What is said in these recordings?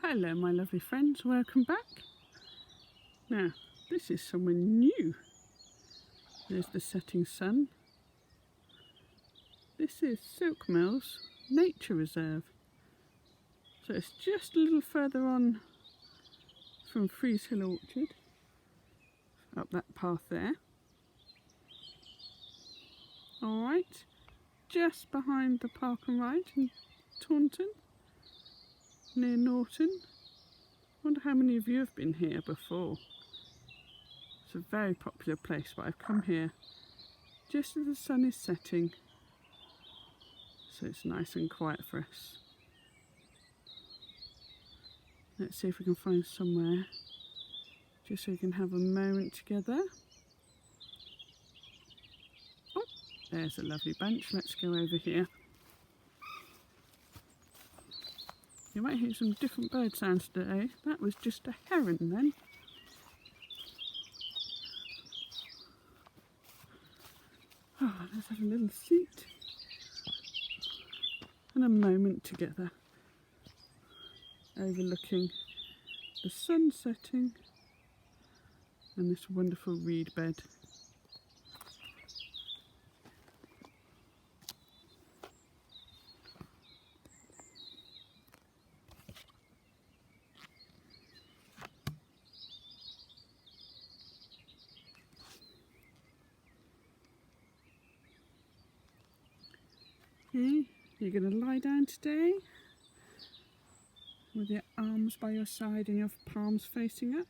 Hello my lovely friends, welcome back. Now this is somewhere new. There's the setting sun. This is Silk Mills Nature Reserve. So it's just a little further on from Freeze Hill Orchard, up that path there. Alright, just behind the Park and Ride in Taunton, near Norton. Wonder how many of you have been here before. It's a very popular place, but I've come here just as the sun is setting, so it's nice and quiet for us. Let's see if we can find somewhere just so we can have a moment together. Oh, there's a lovely bench. Let's go over here. You might hear some different bird sounds today. That was just a heron then. Oh, let's have a little seat and a moment together, overlooking the sun setting and this wonderful reed bed. Okay, you're going to lie down today with your arms by your side and your palms facing up,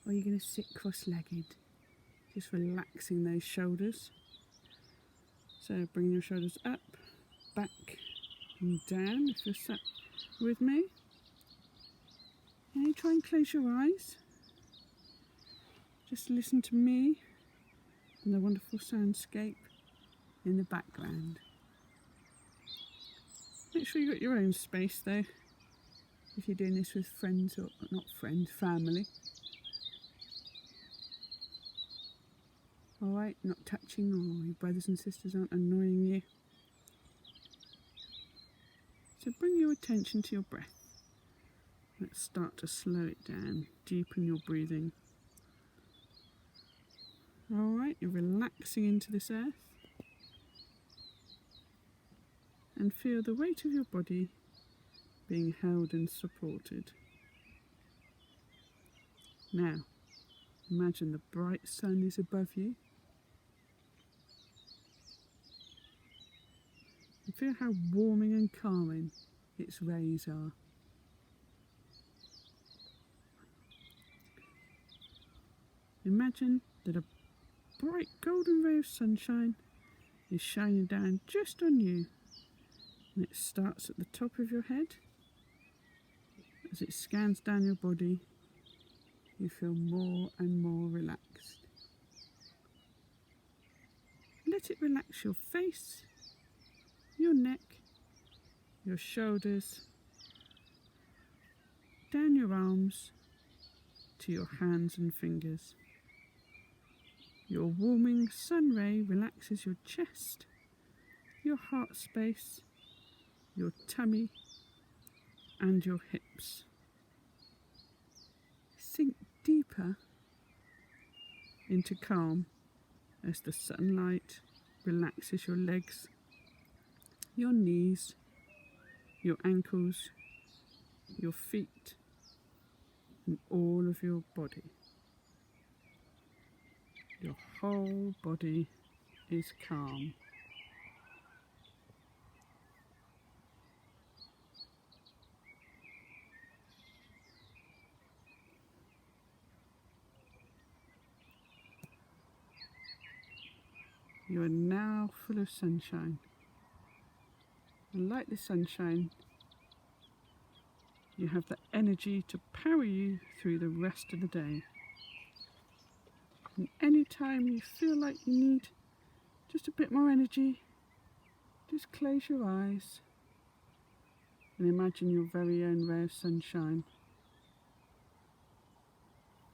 or you're going to sit cross-legged, just relaxing those shoulders. So bring your shoulders up, back and down if you're sat with me. Okay, try and close your eyes. Just listen to me and the wonderful soundscape in the background. Make sure you've got your own space though, if you're doing this with friends, or not friends, family. Alright, not touching, or your brothers and sisters aren't annoying you. So bring your attention to your breath. Let's start to slow it down, deepen your breathing. Alright, you're relaxing into this earth. And feel the weight of your body being held and supported. Now, imagine the bright sun is above you. And feel how warming and calming its rays are. Imagine that a bright golden ray of sunshine is shining down just on you. And it starts at the top of your head. As it scans down your body, you feel more and more relaxed. Let it relax your face, your neck, your shoulders, down your arms to your hands and fingers. Your warming sun ray relaxes your chest, your heart space, your tummy and your hips. Sink deeper into calm as the sunlight relaxes your legs, your knees, your ankles, your feet and all of your body. Your whole body is calm. You are now full of sunshine. And like the sunshine, you have the energy to power you through the rest of the day. And anytime you feel like you need just a bit more energy, just close your eyes and imagine your very own ray of sunshine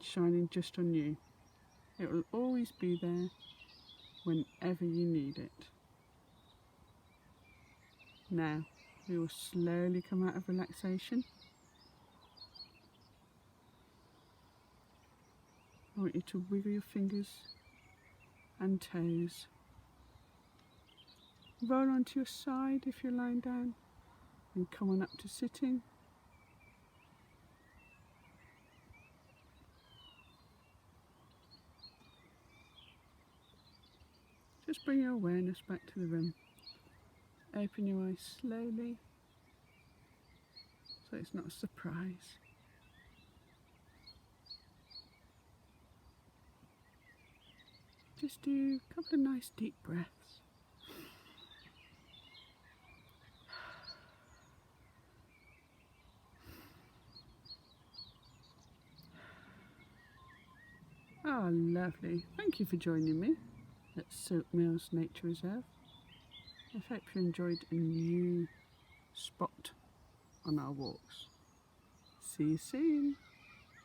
shining just on you. It will always be there whenever you need it. Now, You will slowly come out of relaxation. I want you to wiggle your fingers and toes. Roll onto your side if you're lying down and come on up to sitting. Just bring your awareness back to the room. Open your eyes slowly so it's not a surprise. Just do a couple of nice deep breaths. Ah, lovely. Thank you for joining me at Silk Mills Nature Reserve. I hope you enjoyed a new spot on our walks. See you soon.